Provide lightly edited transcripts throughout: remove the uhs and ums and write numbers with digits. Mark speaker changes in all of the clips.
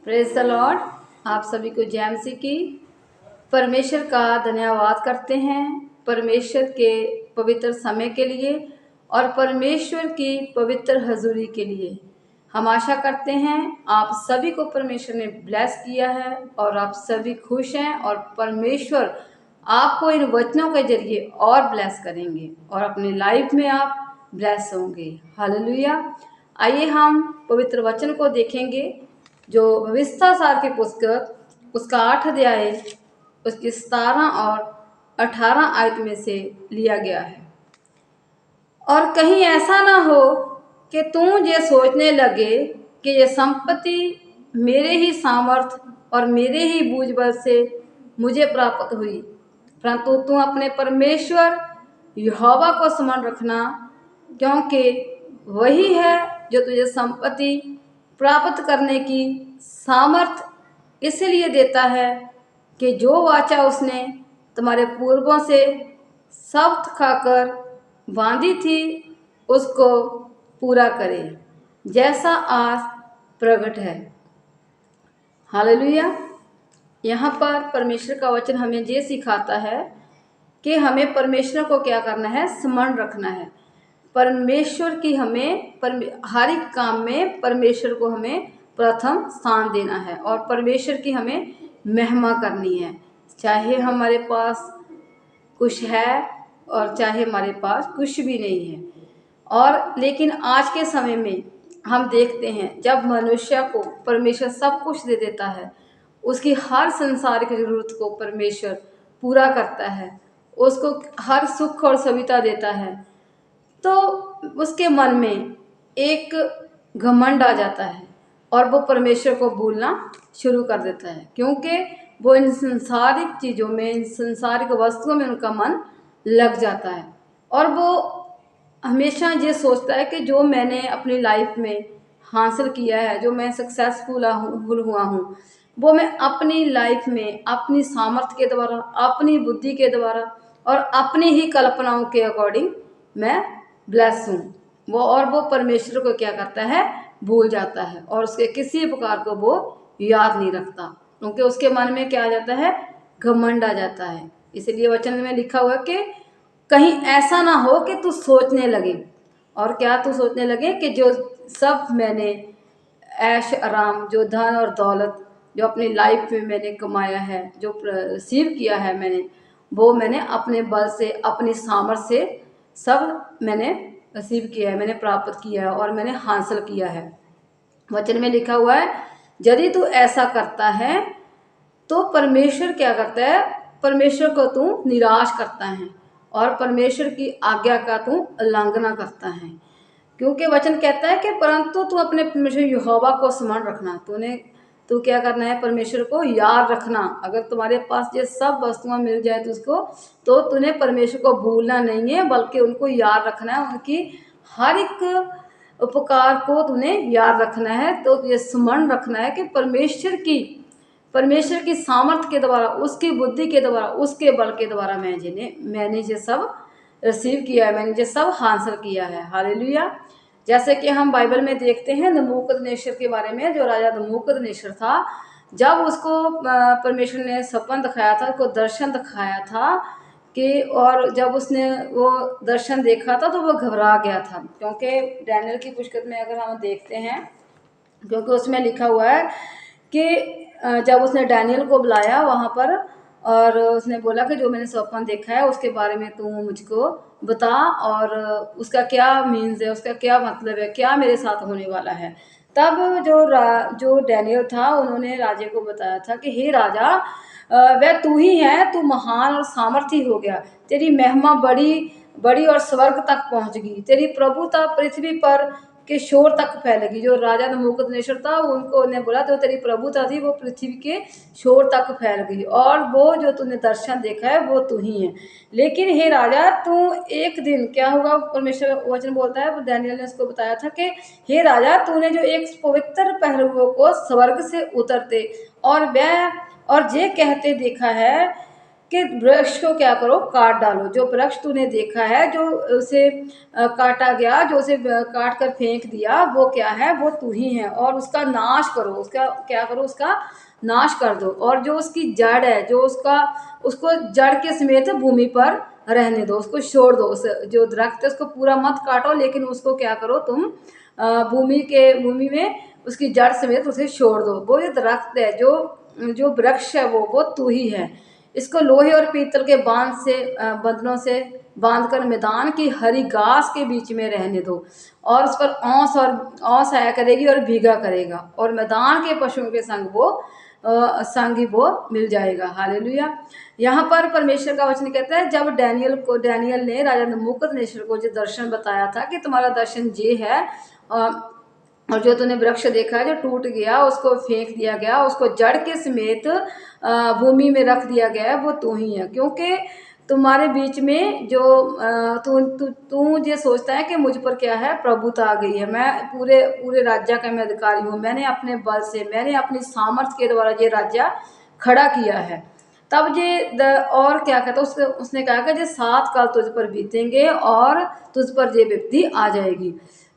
Speaker 1: Praise the Lord. आप सभी को जय मसीह की। परमेश्वर का धन्यवाद करते हैं परमेश्वर के पवित्र समय के लिए और परमेश्वर की पवित्र हजूरी के लिए। हम आशा करते हैं आप सभी को परमेश्वर ने ब्लेस किया है और आप सभी खुश हैं और परमेश्वर आपको इन वचनों के जरिए और ब्लेस करेंगे और अपनी लाइफ में आप ब्लेस होंगे। हालेलुया। आइए हम पवित्र वचन को देखेंगे जो विस्तार सार की पुस्तक उसका 8 अध्याय उसकी 17 और 18 आयत में से लिया गया है। और कहीं ऐसा ना हो कि तू ये सोचने लगे कि ये संपत्ति मेरे ही सामर्थ और मेरे ही बूझ बल से मुझे प्राप्त हुई, परंतु तू अपने परमेश्वर यहोवा को स्मरण रखना, क्योंकि वही है जो तुझे संपत्ति प्राप्त करने की सामर्थ इसलिए देता है कि जो वाचा उसने तुम्हारे पूर्वों से शपथ खाकर बांधी थी उसको पूरा करे, जैसा आज प्रकट है। हालेलुया। यहाँ पर परमेश्वर का वचन हमें ये सिखाता है कि हमें परमेश्वर को क्या करना है, स्मरण रखना है। परमेश्वर की हमें हर एक काम में परमेश्वर को हमें प्रथम स्थान देना है और परमेश्वर की हमें महिमा करनी है, चाहे हमारे पास कुछ है और चाहे हमारे पास कुछ भी नहीं है। और लेकिन आज के समय में हम देखते हैं जब मनुष्य को परमेश्वर सब कुछ दे देता है, उसकी हर संसार की जरूरत को परमेश्वर पूरा करता है, उसको हर सुख और सुविधा देता है, तो उसके मन में एक घमंड आ जाता है और वो परमेश्वर को भूलना शुरू कर देता है, क्योंकि वो इन संसारिक चीज़ों में, इन संसारिक वस्तुओं में उनका मन लग जाता है और वो हमेशा ये सोचता है कि जो मैंने अपनी लाइफ में हासिल किया है, जो मैं सक्सेसफुल हुआ हूँ, वो मैं अपनी लाइफ में अपनी सामर्थ्य के द्वारा, अपनी बुद्धि के द्वारा और अपनी ही कल्पनाओं के अकॉर्डिंग मैं ब्लेस हूँ। वो परमेश्वर को क्या करता है, भूल जाता है और उसके किसी प्रकार को वो याद नहीं रखता, क्योंकि उसके मन में क्या आ जाता है, घमंड आ जाता है। इसलिए वचन में लिखा हुआ है कि कहीं ऐसा ना हो कि तू सोचने लगे, और क्या तू सोचने लगे कि जो सब मैंने ऐश आराम, जो धन और दौलत जो अपनी लाइफ में मैंने कमाया है, जो रिसीव किया है मैंने, वो मैंने अपने बल से, अपनी सामर्थ्य से सब मैंने रिसीव किया है, मैंने प्राप्त किया है और मैंने हासिल किया है। वचन में लिखा हुआ है यदि तू ऐसा करता है तो परमेश्वर क्या करता है, परमेश्वर को तू निराश करता है और परमेश्वर की आज्ञा का तू उल्लंघना करता है। क्योंकि वचन कहता है कि परंतु तू अपने परमेश्वर यहोवा को स्मरण रखना, तू क्या करना है, परमेश्वर को याद रखना। अगर तुम्हारे पास ये सब वस्तुएं मिल जाए तो तूने परमेश्वर को भूलना नहीं है, बल्कि उनको याद रखना है, उनकी हर एक उपकार को तूने याद रखना है। तो ये स्मरण रखना है कि परमेश्वर की सामर्थ्य के द्वारा, उसकी बुद्धि के द्वारा, उसके बल के द्वारा मैंने ये सब रिसीव किया है, मैंने ये सब हासिल किया है। हालेलुया। जैसे कि हम बाइबल में देखते हैं नबूकदनेस्सर के बारे में, जो राजा नबूकदनेस्सर था, जब उसको परमेश्वर ने सपन दिखाया था, उसको दर्शन दिखाया था कि, और जब उसने वो दर्शन देखा था तो वो घबरा गया था, क्योंकि डैनियल की पुस्तक में अगर हम देखते हैं, क्योंकि उसमें लिखा हुआ है कि जब उसने डैनियल को बुलाया वहाँ पर और उसने बोला कि जो मैंने स्वप्न देखा है उसके बारे में तू मुझको बता, और उसका क्या मीन्स है, उसका क्या मतलब है, क्या मेरे साथ होने वाला है। तब जो डैनियल था, उन्होंने राजे को बताया था कि हे राजा, वह तू ही है, तू महान और सामर्थी हो गया, तेरी महिमा बड़ी बड़ी और स्वर्ग तक पहुंच गई, तेरी प्रभुता पृथ्वी पर के शोर तक फैलेगी। जो राजा नबूकदनेस्सर था, उनको ने बोला तो तेरी प्रभुता थी वो पृथ्वी के शोर तक फैल गई, और वो जो तूने दर्शन देखा है वो तू ही है। लेकिन हे राजा, तू एक दिन क्या होगा, परमेश्वर वचन बोलता है, दानियेल ने उसको बताया था कि हे राजा, तूने जो एक पवित्र पहलुओं को स्वर्ग से उतरते और ये कहते देखा है कि वृक्ष को क्या करो, काट डालो। जो वृक्ष तूने देखा है, जो उसे काटा गया, जो उसे काट कर फेंक दिया, वो क्या है, वो तू ही है। और उसका नाश करो, उसका क्या करो, उसका नाश कर दो। और जो उसकी जड़ है, जो उसका उसको जड़ के समेत भूमि पर रहने दो, उसको छोड़ दो। उस जो दरख्त है उसको पूरा मत काटो, लेकिन उसको क्या करो तुम, भूमि में उसकी जड़ समेत उसे छोड़ दो। वो जो दरख्त है, जो जो वृक्ष है, वो तू ही है। इसको लोहे और पीतल के बंधनों से बांधकर मैदान की हरी घास के बीच में रहने दो। और उस पर औंस आया करेगी और भीगा करेगा, और मैदान के पशुओं के संग ही वो मिल जाएगा। हालेलुया। यहाँ पर परमेश्वर का वचन कहता है, जब डैनियल ने राजा नबूकदनेस्सर को जो दर्शन बताया था कि तुम्हारा दर्शन ये है, और जो तूने वृक्ष देखा है जो टूट गया, उसको फेंक दिया गया, उसको जड़ के समेत भूमि में रख दिया गया है, वो तू ही है। क्योंकि तुम्हारे बीच में जो तू तू तू ये सोचता है कि मुझ पर क्या है, प्रभुता आ गई है, मैं पूरे पूरे राज्य का मैं अधिकारी हूँ, मैंने अपने बल से, मैंने अपनी सामर्थ्य के द्वारा ये राज्य खड़ा किया है। तब और क्या कहता उसने कहा कि ये 7 काल तुझ पर बीतेंगे और तुझ पर ये विपत्ति आ जाएगी।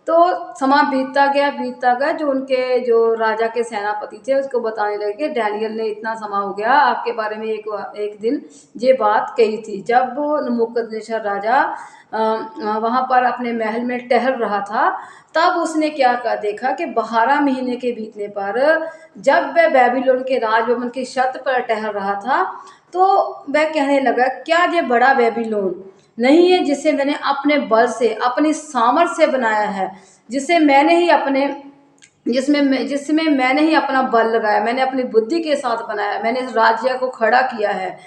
Speaker 1: तो समा बीतता गया, जो उनके जो राजा के सेनापति थे उसको बताने लगे कि डैनियल ने इतना समा हो गया, आपके बारे में एक दिन ये बात कही थी। जब वो नबूकदनेस्सर राजा वहाँ पर अपने महल में टहल रहा था, तब उसने क्या कर देखा कि 12 महीने के बीतने पर जब वह बेबीलोन के राजभवन की छत पर टहल रहा था, तो वह कहने लगा, क्या ये बड़ा बेबीलोन नहीं है, जिसे मैंने अपने बल से, अपनी सामर्थ्य से बनाया है, जिसे मैंने ही अपने जिसमें मैंने ही अपना बल लगाया, मैंने अपनी बुद्धि के साथ बनाया, मैंने इस राज्य को खड़ा किया है।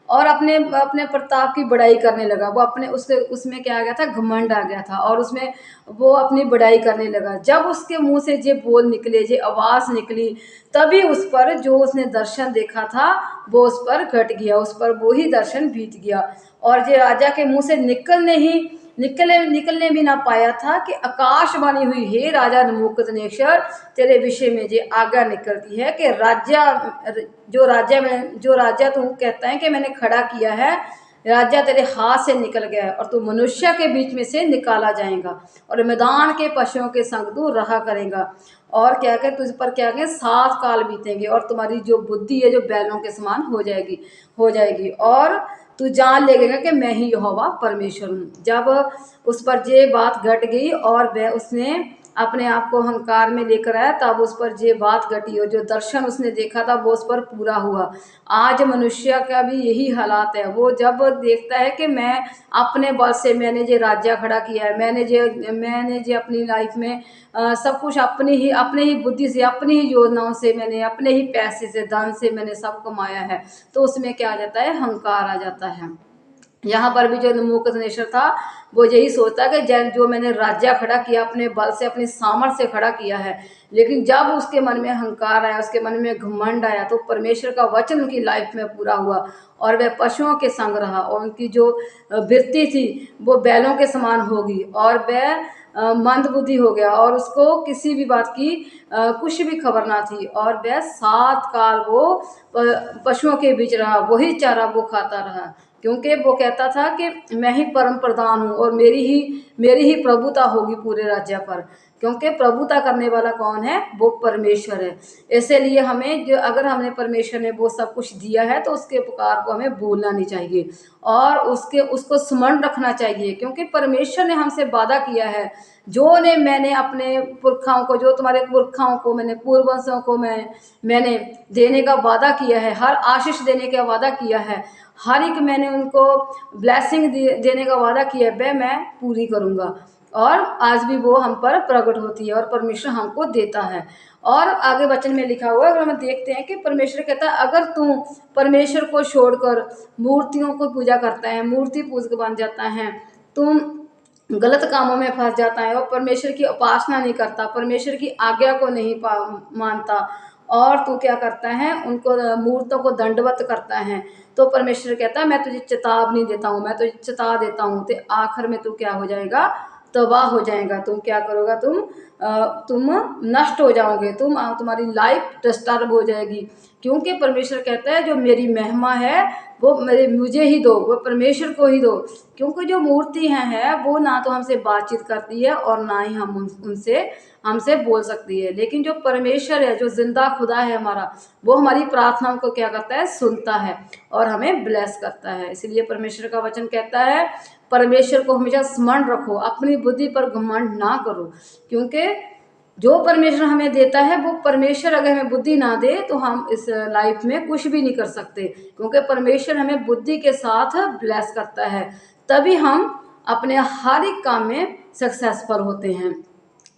Speaker 1: और अपने अपने प्रताप की बड़ाई करने लगा। वो अपने उसमें क्या आ गया था, घमंड आ गया था, और उसमें वो अपनी बड़ाई करने लगा। जब उसके मुंह से ये बोल निकले, ये आवाज़ निकली, तभी उस पर जो उसने दर्शन देखा था वो उस पर घट गया, उस पर वो ही दर्शन बीत गया। और ये राजा के मुंह से निकलने भी ना पाया था कि आकाशवाणी हुई, हे राजा नबूकदनेस्सर, तेरे विषय में ये आज्ञा निकलती है कि जो राज्य तू कहता है कि मैंने खड़ा किया है, राज्य तेरे हाथ से निकल गया है, और तू मनुष्य के बीच में से निकाला जाएगा, और मैदान के पशुओं के संग तू रहा करेगा। और क्या क्या तुझ पर क्या क्या 7 काल बीतेंगे, और तुम्हारी जो बुद्धि है जो बैलों के समान हो जाएगी, और तू जान लेगा कि मैं ही यहोवा परमेश्वर हूँ। जब उस पर ये बात घट गई और वह उसने अपने आप को अहंकार में लेकर आया, तब उस पर ये बात घटी, और जो दर्शन उसने देखा था वो उस पर पूरा हुआ। आज मनुष्य का भी यही हालात है। वो जब देखता है कि मैं अपने बल से, मैंने ये राज्य खड़ा किया है, मैंने जे अपनी लाइफ में सब कुछ अपने ही बुद्धि से, अपनी ही योजनाओं से, मैंने अपने ही पैसे से, धन से मैंने सब कमाया है, तो उसमें क्या आ जाता है, अहंकार आ जाता है। यहाँ पर भी जो नबूकदनेस्सर था, वो यही सोचता है कि जो मैंने राज्य खड़ा किया अपने बल से, अपनी सामर्थ्य से खड़ा किया है। लेकिन जब उसके मन में अहंकार आया, उसके मन में घमंड आया, तो परमेश्वर का वचन उनकी लाइफ में पूरा हुआ, और वह पशुओं के संग रहा, और उनकी जो वृत्ति थी वो बैलों के समान होगी, और वह मंद बुद्धि हो गया, और उसको किसी भी बात की कुछ भी खबर ना थी। और वह 7 काल वो पशुओं के बीच रहा, वही चारा वो खाता रहा, क्योंकि वो कहता था कि मैं ही परम प्रधान हूँ, और मेरी ही प्रभुता होगी पूरे राज्य पर, क्योंकि प्रभुता करने वाला कौन है, वो परमेश्वर है। इसीलिए हमें जो, अगर हमने परमेश्वर ने वो सब कुछ दिया है, तो उसके उपकार को हमें भूलना नहीं चाहिए, और उसको स्मरण रखना चाहिए, क्योंकि परमेश्वर ने हमसे वादा किया है, मैंने अपने पुरखाओं को, जो तुम्हारे पुरखाओं को, मैंने पूर्वजों को मैंने देने का वादा किया है, हर आशीष देने का वादा किया है, हर एक मैंने उनको ब्लेसिंग देने का वादा किया है, वह मैं पूरी करूँगा। और आज भी वो हम पर प्रकट होती है, और परमेश्वर हमको देता है। और आगे वचन में लिखा हुआ है, अगर हम देखते हैं कि परमेश्वर कहता है, अगर तू परमेश्वर को छोड़कर मूर्तियों को पूजा करता है, मूर्ति पूजक बन जाता है, तुम गलत कामों में फंस जाता है, और परमेश्वर की उपासना नहीं करता, परमेश्वर की आज्ञा को नहीं मानता, और तू क्या करता है, उनको मूर्तों को दंडवत करता है, तो परमेश्वर कहता है, मैं तुझे चेतावनी देता हूँ, मैं तुझे चेता देता हूँ, तो आखिर में तू क्या हो जाएगा, तबाह हो जाएगा। तुम क्या करोगा, तुम नष्ट हो जाओगे, तुम्हारी लाइफ डिस्टर्ब हो जाएगी, क्योंकि परमेश्वर कहता है जो मेरी महिमा है वो मुझे ही दो, वो परमेश्वर को ही दो। क्योंकि जो मूर्ति है वो ना तो हमसे बातचीत करती है और ना ही हम उनसे हमसे बोल सकती है, लेकिन जो परमेश्वर है, जो जिंदा खुदा है हमारा, वो हमारी प्रार्थनाओं को क्या करता है, सुनता है और हमें ब्लेस करता है। इसलिए परमेश्वर का वचन कहता है परमेश्वर को हमेशा स्मरण रखो, अपनी बुद्धि पर घमंड ना करो। क्योंकि जो परमेश्वर हमें देता है, वो परमेश्वर अगर हमें बुद्धि ना दे तो हम इस लाइफ में कुछ भी नहीं कर सकते। क्योंकि परमेश्वर हमें बुद्धि के साथ ब्लेस करता है, तभी हम अपने हर एक काम में सक्सेसफुल होते हैं।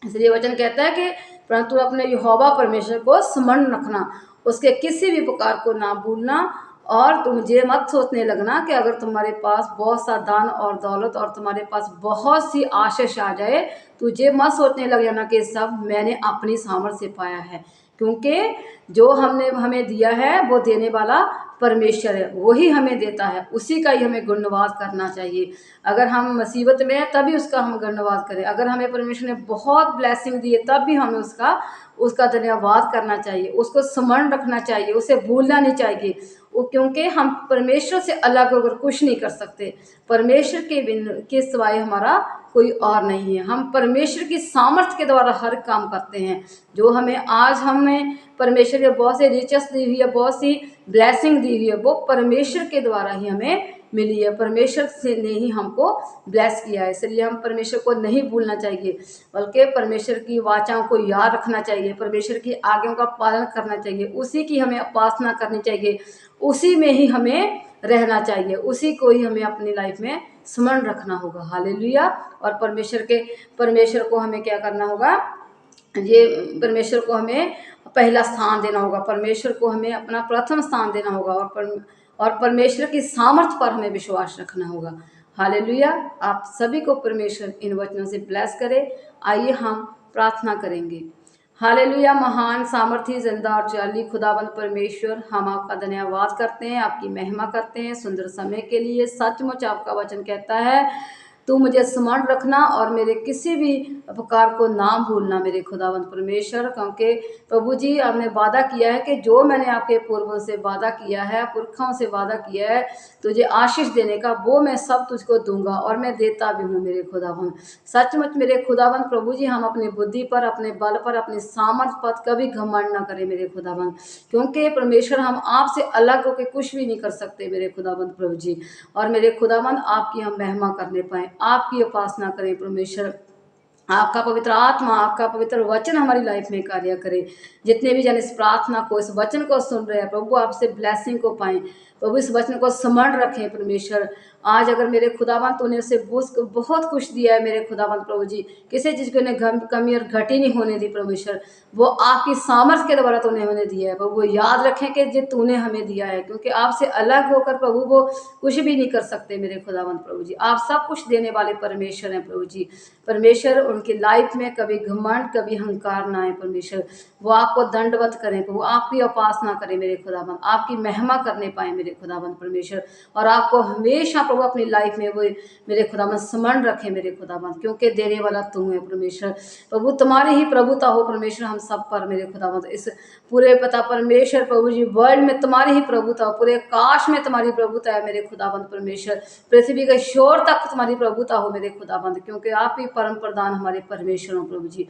Speaker 1: इसलिए वचन कहता है कि परंतु अपने यहोवा परमेश्वर को स्मरण रखना, उसके किसी भी प्रकार को ना भूलना। और तुम ये मत सोचने लगना कि अगर तुम्हारे पास बहुत सा धन और दौलत और तुम्हारे पास बहुत सी आशीष आ जाए, तो ये मत सोचने लग जाना कि सब मैंने अपनी सामर्थ्य से पाया है। क्योंकि जो हमने हमें दिया है वो देने वाला परमेश्वर है, वही हमें देता है, उसी का ही हमें धन्यवाद करना चाहिए। अगर हम मुसीबत में हैं तभी उसका हम धन्यवाद करें, अगर हमें परमेश्वर ने बहुत ब्लेसिंग दी है तब भी हमें उसका धन्यवाद करना चाहिए, उसको स्मरण रखना चाहिए, उसे भूलना नहीं चाहिए। वो क्योंकि हम परमेश्वर से अलग होकर कुछ नहीं कर सकते, परमेश्वर के सिवाय हमारा कोई और नहीं है। हम परमेश्वर की सामर्थ्य के द्वारा हर काम करते हैं। जो हमें परमेश्वर ने बहुत से रिचेस दी हुई है, बहुत सी ब्लेसिंग दी हुई है, वो परमेश्वर के द्वारा ही हमें मिली है, परमेश्वर से ने ही हमको ब्लेस किया है। इसलिए हम परमेश्वर को नहीं भूलना चाहिए, बल्कि परमेश्वर की वाचाओं को याद रखना चाहिए, परमेश्वर की आज्ञाओं का पालन करना चाहिए, उसी की हमें उपासना करनी चाहिए, उसी में ही हमें रहना चाहिए, उसी को ही हमें अपनी लाइफ में स्मरण रखना होगा। हालेलुया। और परमेश्वर को हमें क्या करना होगा, ये परमेश्वर को हमें पहला स्थान देना होगा, परमेश्वर को हमें अपना प्रथम स्थान देना होगा, और परमेश्वर की सामर्थ्य पर हमें विश्वास रखना होगा। हालेलुया। आप सभी को परमेश्वर इन वचनों से ब्लेस करे। आइए हम प्रार्थना करेंगे। हालेलुया। महान सामर्थी जिंदा और जाली खुदाबंद परमेश्वर, हम आपका धन्यवाद करते हैं, आपकी महिमा करते हैं सुंदर समय के लिए। सचमुच आपका वचन कहता है तू मुझे स्मरण रखना और मेरे किसी भी उपकार को ना भूलना मेरे खुदावंत परमेश्वर। क्योंकि प्रभु जी आपने वादा किया है कि जो मैंने आपके पूर्वों से वादा किया है, पुरखों से वादा किया है तुझे आशीष देने का, वो मैं सब तुझको दूंगा और मैं देता भी हूँ मेरे खुदावंत। सचमुच मेरे खुदावंत प्रभु जी, हम अपनी बुद्धि पर, अपने बल पर, अपनी सामर्थ पर कभी घमंड ना करें मेरे खुदावंत। क्योंकि परमेश्वर हम आपसे अलग होकर कुछ भी नहीं कर सकते मेरे खुदावंत प्रभु जी। और मेरे खुदावंत आपकी हम महिमा करने पाए, आपकी उपासना करें परमेश्वर। आपका पवित्र आत्मा, आपका पवित्र वचन हमारी लाइफ में कार्य करे। जितने भी जन इस प्रार्थना को, इस वचन को सुन रहे हैं प्रभु, आपसे ब्लेसिंग को पाएं प्रभु, इस वचन को स्मरण रखें परमेश्वर। आज अगर मेरे खुदावंत तूने उसे बहुत कुछ दिया है मेरे खुदावंत प्रभु जी, किसी चीज़ को उन्हें कमी और घटी नहीं होने दी परमेश्वर, वो आपकी सामर्थ्य के द्वारा तूने उन्हें दिया है प्रभु। वो याद रखें कि जो तूने हमें दिया है, क्योंकि आपसे अलग होकर प्रभु वो कुछ भी नहीं कर सकते मेरे खुदावंत प्रभु जी। आप सब कुछ देने वाले परमेश्वर हैं प्रभु जी। परमेश्वर उनकी लाइफ में कभी घमंड, कभी अहंकार ना आए परमेश्वर। वो आपको दंडवत करें प्रभु, आपकी उपासना करें मेरे खुदावंत, आपकी महिमा करने पाए मेरे खुदावंत परमेश्वर। और आपको हमेशा प्रभु अपनी लाइफ में वो मेरे खुदावंत स्मरण रखें मेरे खुदावंत, क्योंकि देने वाला तुम है परमेश्वर। प्रभु तुम्हारी ही प्रभुता हो परमेश्वर हम सब पर मेरे खुदावंत। इस पूरे पता परमेश्वर प्रभु जी, वर्ल्ड में तुम्हारी ही प्रभुता हो, पूरे आकाश में तुम्हारी प्रभुता है मेरे खुदावंत परमेश्वर। पृथ्वी के शोर तक तुम्हारी प्रभुता हो मेरे खुदावंत, क्योंकि आप ही परम प्रधान हमारे परमेश्वर हो प्रभु जी।